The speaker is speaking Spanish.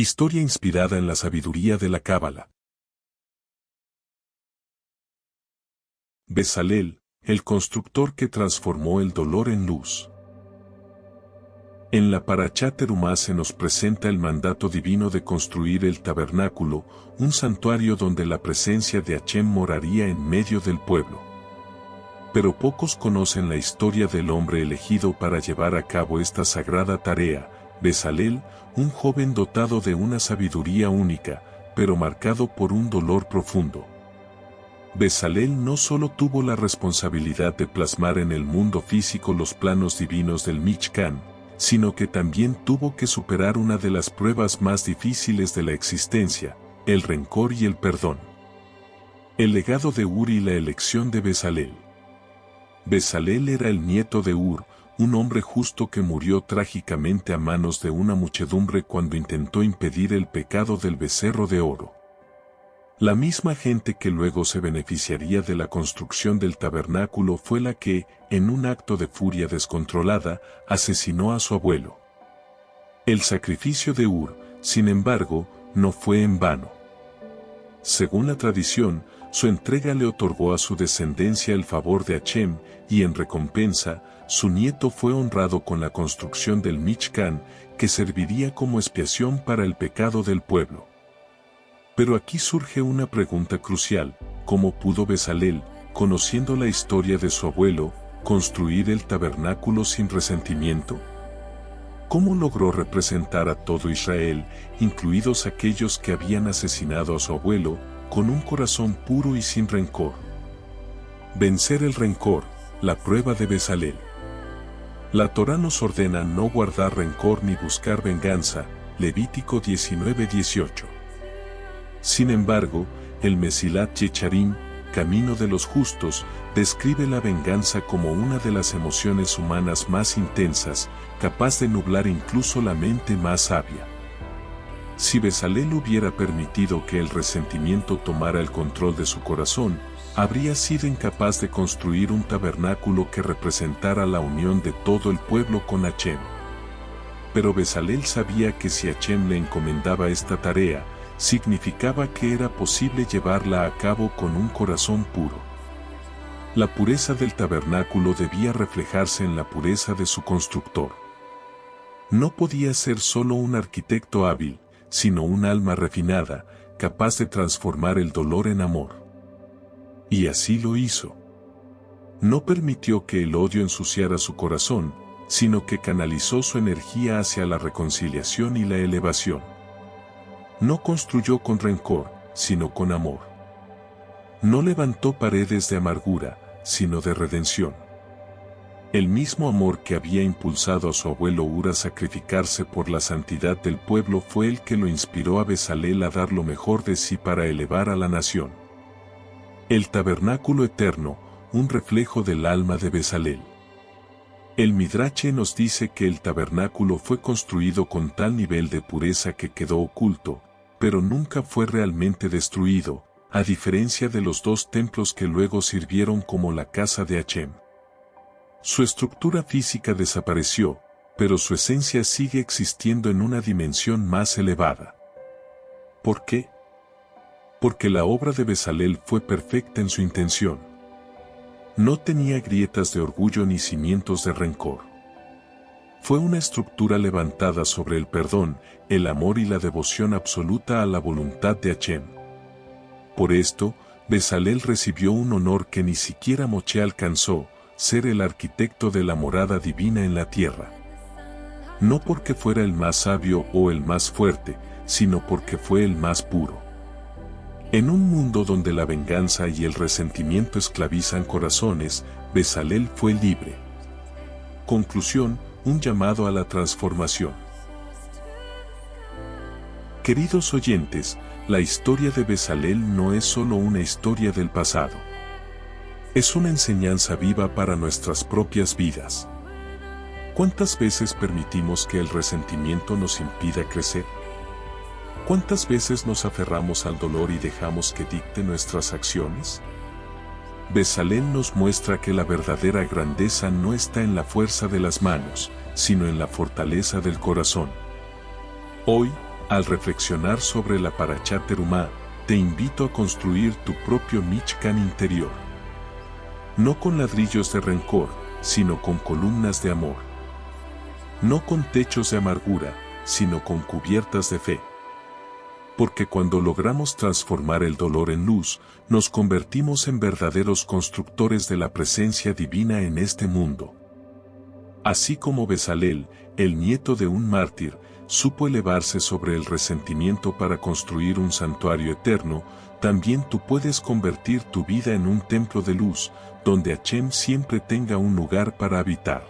Historia inspirada en la sabiduría de la Cábala. Bezalel, el constructor que transformó el dolor en luz. En la Parashá Terumá se nos presenta el mandato divino de construir el tabernáculo, un santuario donde la presencia de Hashem moraría en medio del pueblo. Pero pocos conocen la historia del hombre elegido para llevar a cabo esta sagrada tarea, Bezalel, un joven dotado de una sabiduría única, pero marcado por un dolor profundo. Bezalel no solo tuvo la responsabilidad de plasmar en el mundo físico los planos divinos del Mishkan, sino que también tuvo que superar una de las pruebas más difíciles de la existencia, el rencor y el perdón. El legado de Ur y la elección de Bezalel. Bezalel era el nieto de Ur, un hombre justo que murió trágicamente a manos de una muchedumbre cuando intentó impedir el pecado del becerro de oro. La misma gente que luego se beneficiaría de la construcción del tabernáculo fue la que, en un acto de furia descontrolada, asesinó a su abuelo. El sacrificio de Ur, sin embargo, no fue en vano. Según la tradición, su entrega le otorgó a su descendencia el favor de Hashem, y en recompensa, su nieto fue honrado con la construcción del Mishkan, que serviría como expiación para el pecado del pueblo. Pero aquí surge una pregunta crucial: ¿cómo pudo Bezalel, conociendo la historia de su abuelo, construir el tabernáculo sin resentimiento? ¿Cómo logró representar a todo Israel, incluidos aquellos que habían asesinado a su abuelo, con un corazón puro y sin rencor? Vencer el rencor, la prueba de Bezalel. La Torá nos ordena no guardar rencor ni buscar venganza, Levítico 19:18. Sin embargo, el Mesilat Yecharim, Camino de los Justos, describe la venganza como una de las emociones humanas más intensas, capaz de nublar incluso la mente más sabia. Si Bezalel hubiera permitido que el resentimiento tomara el control de su corazón, habría sido incapaz de construir un tabernáculo que representara la unión de todo el pueblo con Hashem. Pero Bezalel sabía que si Hashem le encomendaba esta tarea, significaba que era posible llevarla a cabo con un corazón puro. La pureza del tabernáculo debía reflejarse en la pureza de su constructor. No podía ser solo un arquitecto hábil, sino un alma refinada, capaz de transformar el dolor en amor. Y así lo hizo. No permitió que el odio ensuciara su corazón, sino que canalizó su energía hacia la reconciliación y la elevación. No construyó con rencor, sino con amor. No levantó paredes de amargura, sino de redención. El mismo amor que había impulsado a su abuelo Ur a sacrificarse por la santidad del pueblo fue el que lo inspiró a Bezalel a dar lo mejor de sí para elevar a la nación. El tabernáculo eterno, un reflejo del alma de Bezalel. El Midrache nos dice que el tabernáculo fue construido con tal nivel de pureza que quedó oculto, pero nunca fue realmente destruido, a diferencia de los dos templos que luego sirvieron como la casa de Hashem. Su estructura física desapareció, pero su esencia sigue existiendo en una dimensión más elevada. ¿Por qué? Porque la obra de Bezalel fue perfecta en su intención. No tenía grietas de orgullo ni cimientos de rencor. Fue una estructura levantada sobre el perdón, el amor y la devoción absoluta a la voluntad de Hashem. Por esto, Bezalel recibió un honor que ni siquiera Moshe alcanzó: ser el arquitecto de la morada divina en la tierra. No porque fuera el más sabio o el más fuerte, sino porque fue el más puro. En un mundo donde la venganza y el resentimiento esclavizan corazones, Bezalel fue libre. Conclusión: un llamado a la transformación. Queridos oyentes, la historia de Bezalel no es solo una historia del pasado. Es una enseñanza viva para nuestras propias vidas. ¿Cuántas veces permitimos que el resentimiento nos impida crecer? ¿Cuántas veces nos aferramos al dolor y dejamos que dicte nuestras acciones? Bezalel nos muestra que la verdadera grandeza no está en la fuerza de las manos, sino en la fortaleza del corazón. Hoy, Al reflexionar sobre la Parashat Terumá, te invito a construir tu propio Mishkan interior. No con ladrillos de rencor, sino con columnas de amor. No con techos de amargura, sino con cubiertas de fe. Porque cuando logramos transformar el dolor en luz, nos convertimos en verdaderos constructores de la presencia divina en este mundo. Así como Bezalel, el nieto de un mártir, supo elevarse sobre el resentimiento para construir un santuario eterno, también tú puedes convertir tu vida en un templo de luz, donde Hashem siempre tenga un lugar para habitar.